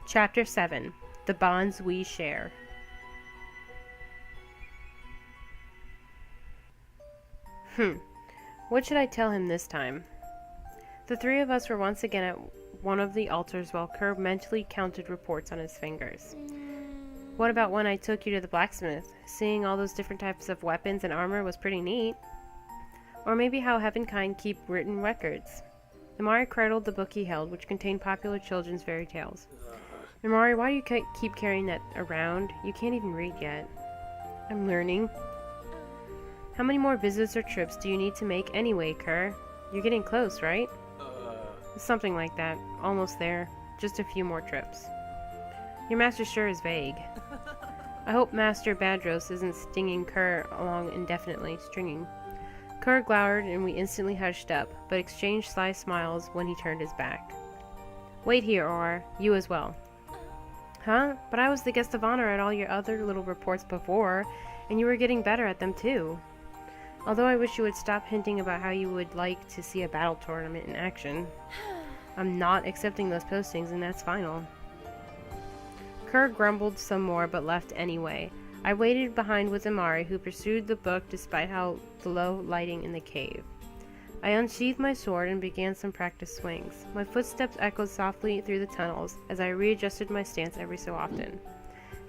Chapter 7. The Bonds We Share. What should I tell him this time? The three of us were once again at one of the altars while Kerr mentally counted reports on his fingers. What about when I took you to the blacksmith? Seeing all those different types of weapons and armor was pretty neat. Or maybe how heavenkind keep written records. Ilmari cradled the book he held, which contained popular children's fairy tales. Ilmari, why do you keep carrying that around? You can't even read yet. I'm learning. How many more visits or trips do you need to make anyway, Kerr? You're getting close, right? Something like that. Almost there. Just a few more trips. Your master sure is vague. I hope Master Badros isn't stinging Kerr along indefinitely. Kerr glowered and we instantly hushed up, but exchanged sly smiles when he turned his back. Wait here, Aura. You as well. Huh? But I was the guest of honor at all your other little reports before, and you were getting better at them too. Although I wish you would stop hinting about how you would like to see a battle tournament in action. I'm not accepting those postings, and that's final. Kerr grumbled some more, but left anyway. I waited behind with Ilmari, who pursued the book despite the low lighting in the cave. I unsheathed my sword and began some practice swings. My footsteps echoed softly through the tunnels as I readjusted my stance every so often.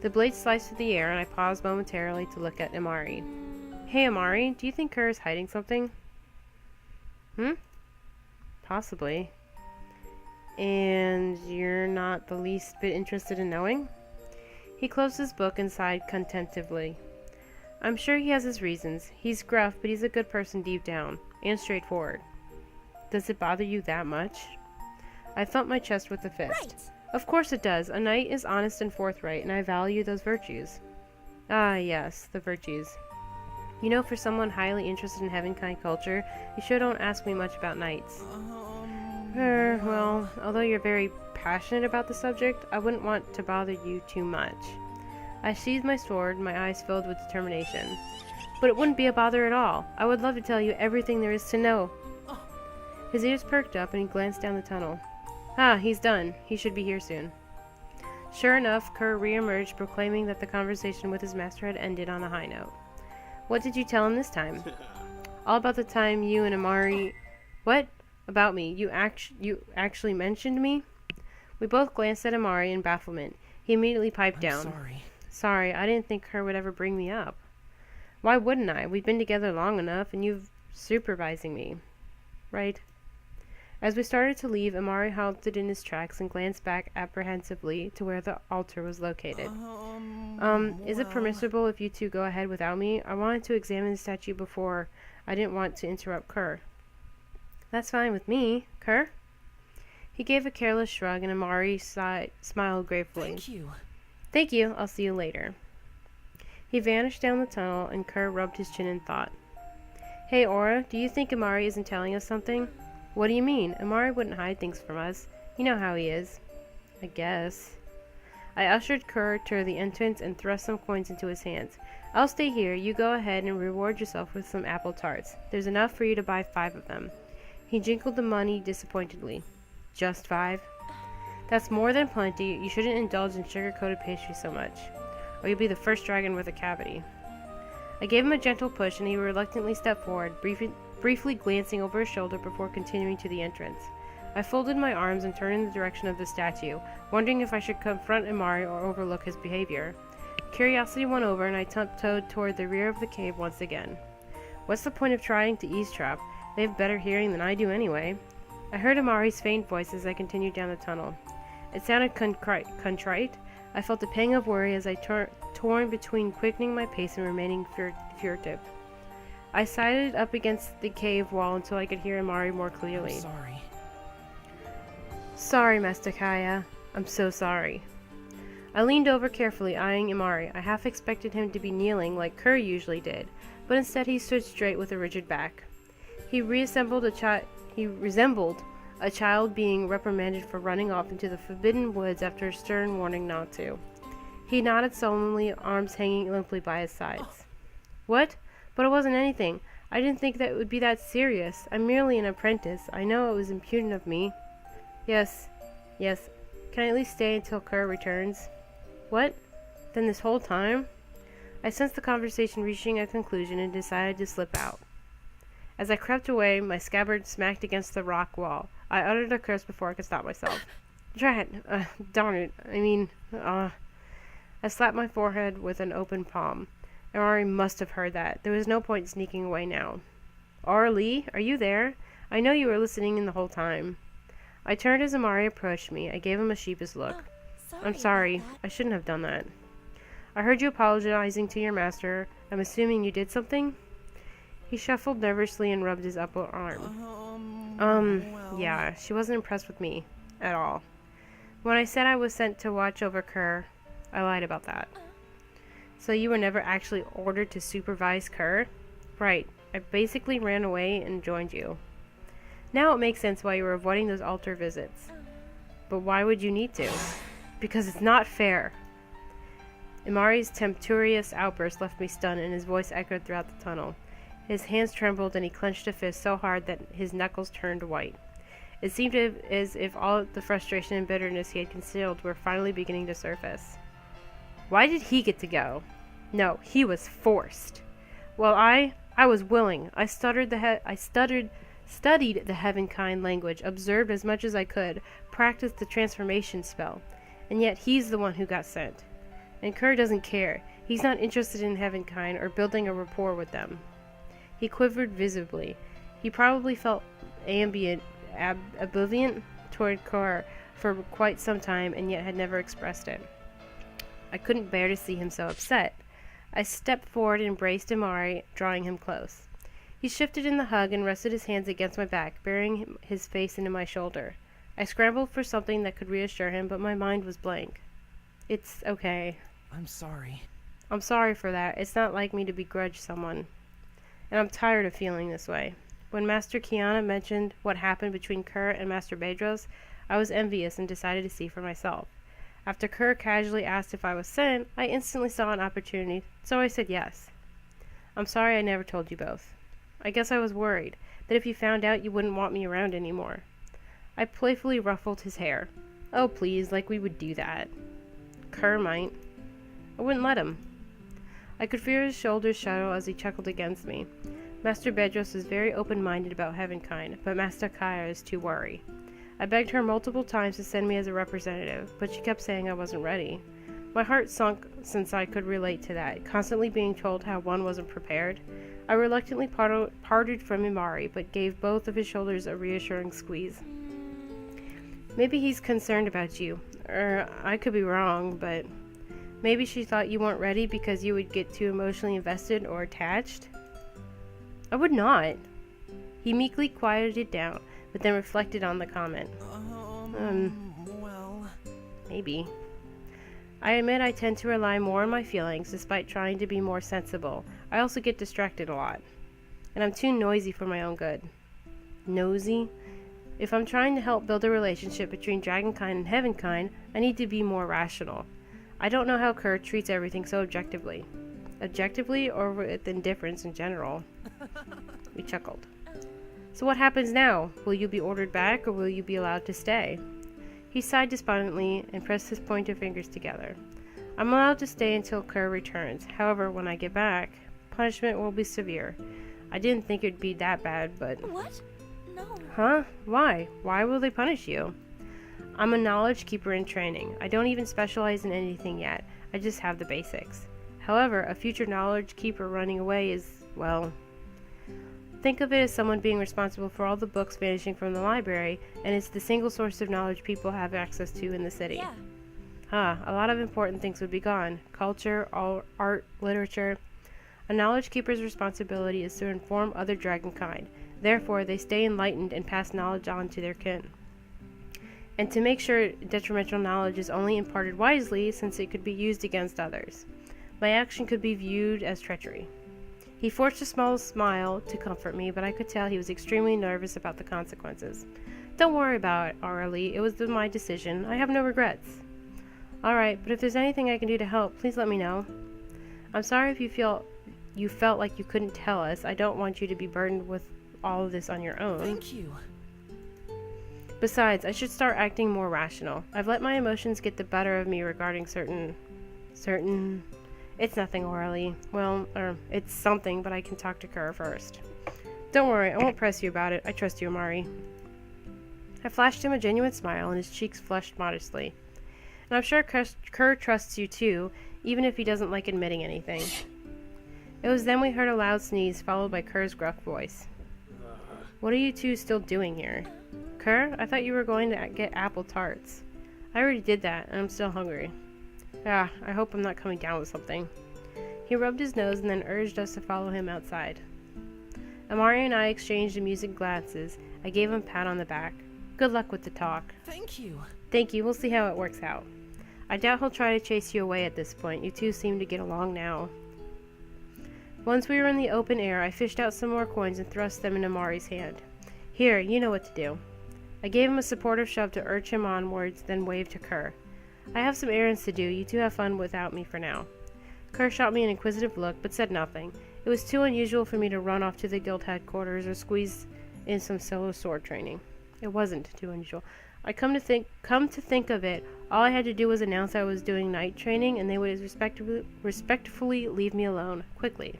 The blade sliced through the air and I paused momentarily to look at Ilmari. Hey Ilmari, do you think Kerr is hiding something? Possibly. And you're not the least bit interested in knowing? He closed his book and sighed contemplatively. I'm sure he has his reasons. He's gruff, but he's a good person deep down. And straightforward. Does it bother you that much? I thumped my chest with a fist. Right. Of course it does. A knight is honest and forthright, and I value those virtues. Ah, yes, the virtues. You know, for someone highly interested in heavenkind culture, you sure don't ask me much about knights. Well, although you're very passionate about the subject, I wouldn't want to bother you too much. I sheathed my sword, my eyes filled with determination. But it wouldn't be a bother at all. I would love to tell you everything there is to know. His ears perked up and he glanced down the tunnel. Ah, he's done. He should be here soon. Sure enough, Kerr re-emerged, proclaiming that the conversation with his master had ended on a high note. What did you tell him this time? All about the time you and Ilmari... What? About me? You actually mentioned me? We both glanced at Ilmari in bafflement. He immediately piped down. Sorry, I didn't think Kerr would ever bring me up. Why wouldn't I? We've been together long enough, and you've supervising me. Right? As we started to leave, Ilmari halted in his tracks and glanced back apprehensively to where the altar was located. Is it permissible if you two go ahead without me? I wanted to examine the statue before. I didn't want to interrupt Kerr. That's fine with me. Kerr? He gave a careless shrug, and Ilmari smiled gratefully. Thank you. Thank you. I'll see you later. He vanished down the tunnel, and Kerr rubbed his chin in thought. Hey, Aura, do you think Ilmari isn't telling us something? What do you mean? Ilmari wouldn't hide things from us. You know how he is. I guess. I ushered Kerr to the entrance and thrust some coins into his hands. I'll stay here. You go ahead and reward yourself with some apple tarts. There's enough for you to buy 5 of them. He jingled the money disappointedly. Just 5? That's more than plenty. You shouldn't indulge in sugar-coated pastry so much, or you'll be the first dragon with a cavity. I gave him a gentle push, and he reluctantly stepped forward, briefly glancing over his shoulder before continuing to the entrance. I folded my arms and turned in the direction of the statue, wondering if I should confront Ilmari or overlook his behavior. Curiosity won over, and I tiptoed toward the rear of the cave once again. What's the point of trying to eavesdrop? They have better hearing than I do anyway. I heard Ilmari's faint voice as I continued down the tunnel. It sounded contrite. I felt a pang of worry as I torn between quickening my pace and remaining furtive. I sidled up against the cave wall until I could hear Ilmari more clearly. I'm sorry. Sorry, Master Kaya. I'm so sorry. I leaned over carefully, eyeing Ilmari. I half expected him to be kneeling like Kerr usually did, but instead he stood straight with a rigid back. He resembled a child being reprimanded for running off into the forbidden woods after a stern warning not to. He nodded solemnly, arms hanging limply by his sides. What? But it wasn't anything. I didn't think that it would be that serious. I'm merely an apprentice. I know it was impudent of me. Yes, Can I at least stay until Kerr returns? What? Then this whole time? I sensed the conversation reaching a conclusion and decided to slip out. As I crept away, my scabbard smacked against the rock wall. I uttered a curse before I could stop myself. Drat! Darn it. I slapped my forehead with an open palm. Ilmari must have heard that. There was no point in sneaking away now. Auralee, are you there? I know you were listening in the whole time. I turned as Ilmari approached me. I gave him a sheepish look. I'm sorry. I shouldn't have done that. I heard you apologizing to your master. I'm assuming you did something? He shuffled nervously and rubbed his upper arm. Yeah, she wasn't impressed with me. At all. When I said I was sent to watch over Kerr, I lied about that. So you were never actually ordered to supervise Kerr? Right. I basically ran away and joined you. Now it makes sense why you were avoiding those altar visits. But why would you need to? Because it's not fair. Ilmari's tempestuous outburst left me stunned, and his voice echoed throughout the tunnel. His hands trembled, and he clenched a fist so hard that his knuckles turned white. It seemed as if all the frustration and bitterness he had concealed were finally beginning to surface. Why did he get to go? No, he was forced. Well, I was willing. I studied the heavenkind language, observed as much as I could, practiced the transformation spell, and yet he's the one who got sent. And Kerr doesn't care. He's not interested in heavenkind or building a rapport with them. He quivered visibly. He probably felt ambivalent toward Kerr for quite some time, and yet had never expressed it. I couldn't bear to see him so upset. I stepped forward and embraced Ilmari, drawing him close. He shifted in the hug and rested his hands against my back, burying his face into my shoulder. I scrambled for something that could reassure him, but my mind was blank. It's okay. I'm sorry. I'm sorry for that. It's not like me to begrudge someone. And I'm tired of feeling this way. When Master Kiana mentioned what happened between Kerr and Master Bedros, I was envious and decided to see for myself. After Kerr casually asked if I was sent, I instantly saw an opportunity, so I said yes. I'm sorry I never told you both. I guess I was worried that if you found out you wouldn't want me around anymore. I playfully ruffled his hair. Oh please, like we would do that. Kerr might. I wouldn't let him. I could feel his shoulders shudder as he chuckled against me. Master Bedros is very open-minded about heavenkind, but Master Kaya is too wary. I begged her multiple times to send me as a representative, but she kept saying I wasn't ready. My heart sunk since I could relate to that, constantly being told how one wasn't prepared. I reluctantly parted from Ilmari, but gave both of his shoulders a reassuring squeeze. Maybe he's concerned about you, or I could be wrong, but maybe she thought you weren't ready because you would get too emotionally invested or attached. I would not. He meekly quieted it down, but then reflected on the comment. Well... Maybe. I admit I tend to rely more on my feelings despite trying to be more sensible. I also get distracted a lot. And I'm too noisy for my own good. Nosy? If I'm trying to help build a relationship between dragonkind and heavenkind, I need to be more rational. I don't know how Kerr treats everything so objectively. Objectively or with indifference in general? We chuckled. So what happens now? Will you be ordered back or will you be allowed to stay? He sighed despondently and pressed his pointed fingers together. I'm allowed to stay until Kerr returns. However, when I get back, punishment will be severe. I didn't think it'd be that bad, but... What? No. Huh? Why? Why will they punish you? I'm a knowledge keeper in training. I don't even specialize in anything yet. I just have the basics. However, a future knowledge keeper running away is, well... Think of it as someone being responsible for all the books vanishing from the library, and it's the single source of knowledge people have access to in the city. Yeah. A lot of important things would be gone. Culture, art, literature. A knowledge keeper's responsibility is to inform other dragonkind. Therefore, they stay enlightened and pass knowledge on to their kin. And to make sure detrimental knowledge is only imparted wisely, since it could be used against others. My action could be viewed as treachery. He forced a small smile to comfort me, but I could tell he was extremely nervous about the consequences. Don't worry about it, Auralee. It was my decision. I have no regrets. Alright, but if there's anything I can do to help, please let me know. I'm sorry if you felt like you couldn't tell us. I don't want you to be burdened with all of this on your own. Thank you. Besides, I should start acting more rational. I've let my emotions get the better of me regarding certain... It's nothing, Auralee. Well, it's something, but I can talk to Kerr first. Don't worry, I won't press you about it. I trust you, Ilmari. I flashed him a genuine smile, and his cheeks flushed modestly. And I'm sure Kerr trusts you too, even if he doesn't like admitting anything. It was then we heard a loud sneeze, followed by Kerr's gruff voice. What are you two still doing here? Kerr, I thought you were going to get apple tarts. I already did that, and I'm still hungry. I hope I'm not coming down with something. He rubbed his nose and then urged us to follow him outside. Ilmari and I exchanged amusing glances. I gave him a pat on the back. Good luck with the talk. Thank you. Thank you. We'll see how it works out. I doubt he'll try to chase you away at this point. You two seem to get along now. Once we were in the open air, I fished out some more coins and thrust them in Ilmari's hand. Here, you know what to do. I gave him a supportive shove to urge him onwards, then waved to Kerr. I have some errands to do. You two have fun without me for now. Kerr shot me an inquisitive look, but said nothing. It was too unusual for me to run off to the guild headquarters or squeeze in some solo sword training. It wasn't too unusual. Come to think of it, all I had to do was announce I was doing night training, and they would respectfully leave me alone, quickly.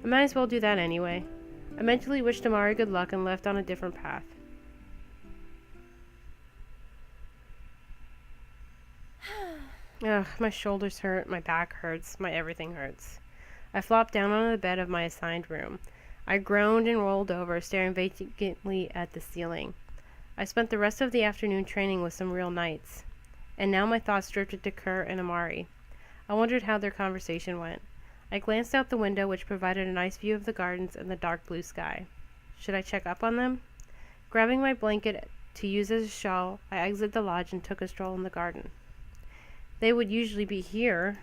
I might as well do that anyway. I mentally wished Ilmari good luck and left on a different path. Ugh, my shoulders hurt, my back hurts, my everything hurts. I flopped down on the bed of my assigned room. I groaned and rolled over, staring vacantly at the ceiling. I spent the rest of the afternoon training with some real knights, and now my thoughts drifted to Kerr and Ilmari. I wondered how their conversation went. I glanced out the window, which provided a nice view of the gardens and the dark blue sky. Should I check up on them? Grabbing my blanket to use as a shawl, I exited the lodge and took a stroll in the garden. They would usually be here.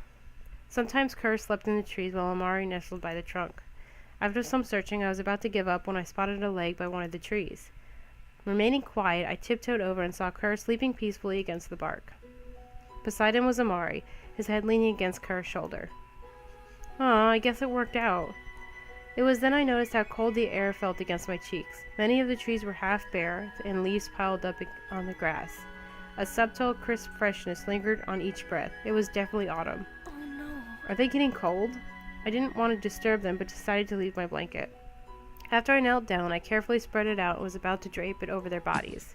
Sometimes Kerr slept in the trees while Ilmari nestled by the trunk. After some searching, I was about to give up when I spotted a leg by one of the trees. Remaining quiet, I tiptoed over and saw Kerr sleeping peacefully against the bark. Beside him was Ilmari, his head leaning against Kerr's shoulder. Aw, I guess it worked out. It was then I noticed how cold the air felt against my cheeks. Many of the trees were half bare, and leaves piled up on the grass. A subtle, crisp freshness lingered on each breath. It was definitely autumn. Oh no. Are they getting cold? I didn't want to disturb them, but decided to leave my blanket. After I knelt down, I carefully spread it out and was about to drape it over their bodies.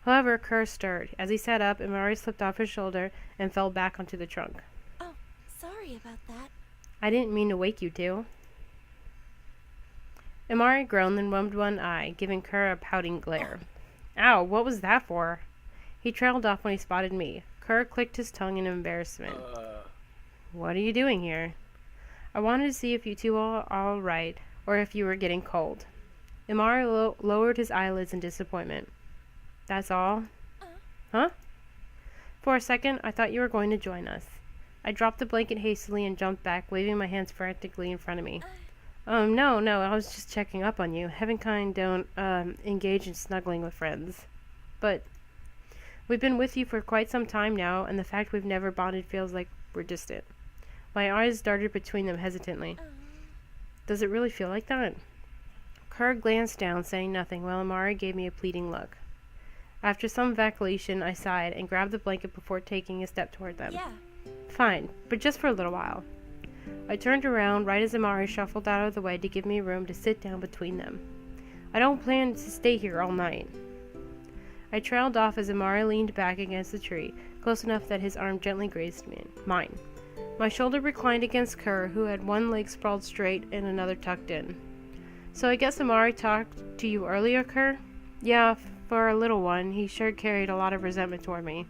However, Kerr stirred. As he sat up, Ilmari slipped off his shoulder and fell back onto the trunk. Oh, sorry about that. I didn't mean to wake you two. Ilmari groaned and rubbed one eye, giving Kerr a pouting glare. Ow, what was that for? He trailed off when he spotted me. Kerr clicked his tongue in embarrassment. What are you doing here? I wanted to see if you two were all right, or if you were getting cold. Ilmari lowered his eyelids in disappointment. That's all? Huh? For a second, I thought you were going to join us. I dropped the blanket hastily and jumped back, waving my hands frantically in front of me. No, I was just checking up on you. Heavenkind don't, engage in snuggling with friends. But we've been with you for quite some time now, and the fact we've never bonded feels like we're distant. My eyes darted between them hesitantly. Does it really feel like that? Kerr glanced down, saying nothing, while Ilmari gave me a pleading look. After some vacillation, I sighed and grabbed the blanket before taking a step toward them. Yeah. Fine, but just for a little while. I turned around right as Ilmari shuffled out of the way to give me room to sit down between them. I don't plan to stay here all night. I trailed off as Ilmari leaned back against the tree, close enough that his arm gently grazed mine. My shoulder reclined against Kerr, who had one leg sprawled straight and another tucked in. So I guess Ilmari talked to you earlier, Kerr? Yeah, for a little one. He sure carried a lot of resentment toward me.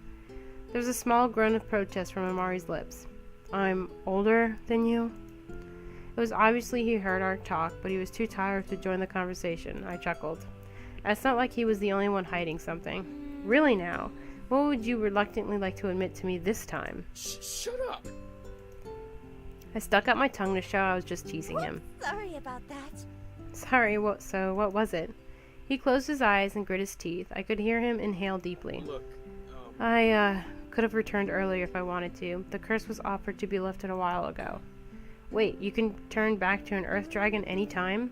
There was a small groan of protest from Ilmari's lips. I'm older than you? It was obviously he heard our talk, but he was too tired to join the conversation. I chuckled. It's not like he was the only one hiding something. Really now? What would you reluctantly like to admit to me this time? Shut up! I stuck out my tongue to show I was just teasing him. Sorry about that. Sorry, what was it? He closed his eyes and grit his teeth. I could hear him inhale deeply. Look, I could have returned earlier if I wanted to. The curse was offered to be lifted a while ago. Wait, you can turn back to an earth dragon any time?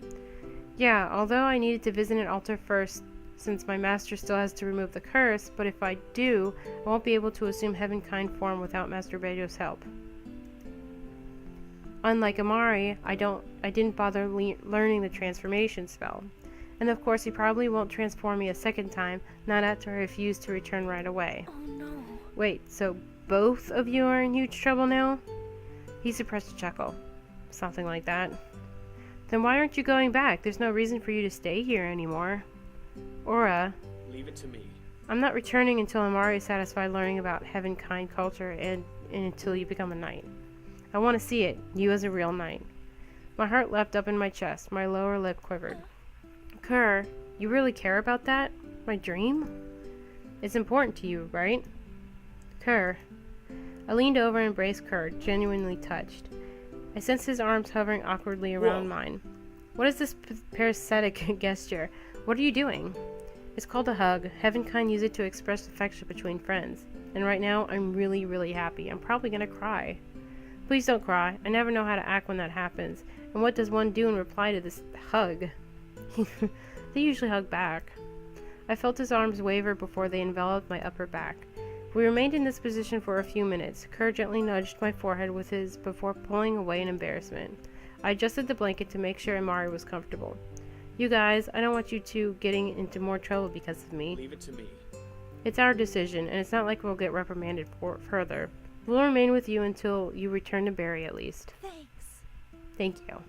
Yeah, although I needed to visit an altar first since my master still has to remove the curse, but if I do, I won't be able to assume heavenkind form without Master Beidou's help. Unlike Ilmari, I didn't bother learning the transformation spell. And of course he probably won't transform me a second time, not after I refuse to return right away. Oh no. Wait, so both of you are in huge trouble now? He suppressed a chuckle. Something like that. Then why aren't you going back? There's no reason for you to stay here anymore. Aura. Leave it to me. I'm not returning until Ilmari is satisfied learning about heavenkind culture and until you become a knight. I want to see it, you as a real knight. My heart leapt up in my chest. My lower lip quivered. Kerr, you really care about that? My dream? It's important to you, right? Kerr. I leaned over and embraced Kerr, genuinely touched. I sensed his arms hovering awkwardly around mine. What is this parasitic gesture? What are you doing? It's called a hug. Heavenkind use it to express affection between friends. And right now, I'm really, really happy. I'm probably gonna cry. Please don't cry. I never know how to act when that happens. And what does one do in reply to this hug? They usually hug back. I felt his arms waver before they enveloped my upper back. We remained in this position for a few minutes. Kerr gently nudged my forehead with his before pulling away in embarrassment. I adjusted the blanket to make sure Ilmari was comfortable. You guys, I don't want you two getting into more trouble because of me. Leave it to me. It's our decision, and it's not like we'll get reprimanded further. We'll remain with you until you return to Barry at least. Thanks. Thank you.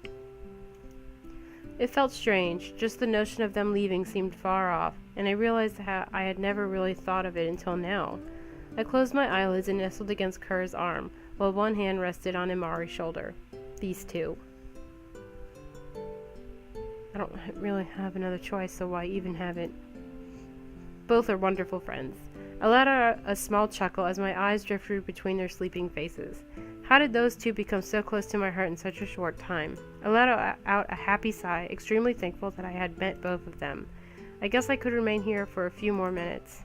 It felt strange. Just the notion of them leaving seemed far off, and I realized how I had never really thought of it until now. I closed my eyelids and nestled against Kerr's arm, while one hand rested on Ilmari's shoulder. These two. I don't really have another choice, so why even have it? Both are wonderful friends. I let out a small chuckle as my eyes drifted between their sleeping faces. How did those two become so close to my heart in such a short time? I let out a happy sigh, extremely thankful that I had met both of them. I guess I could remain here for a few more minutes.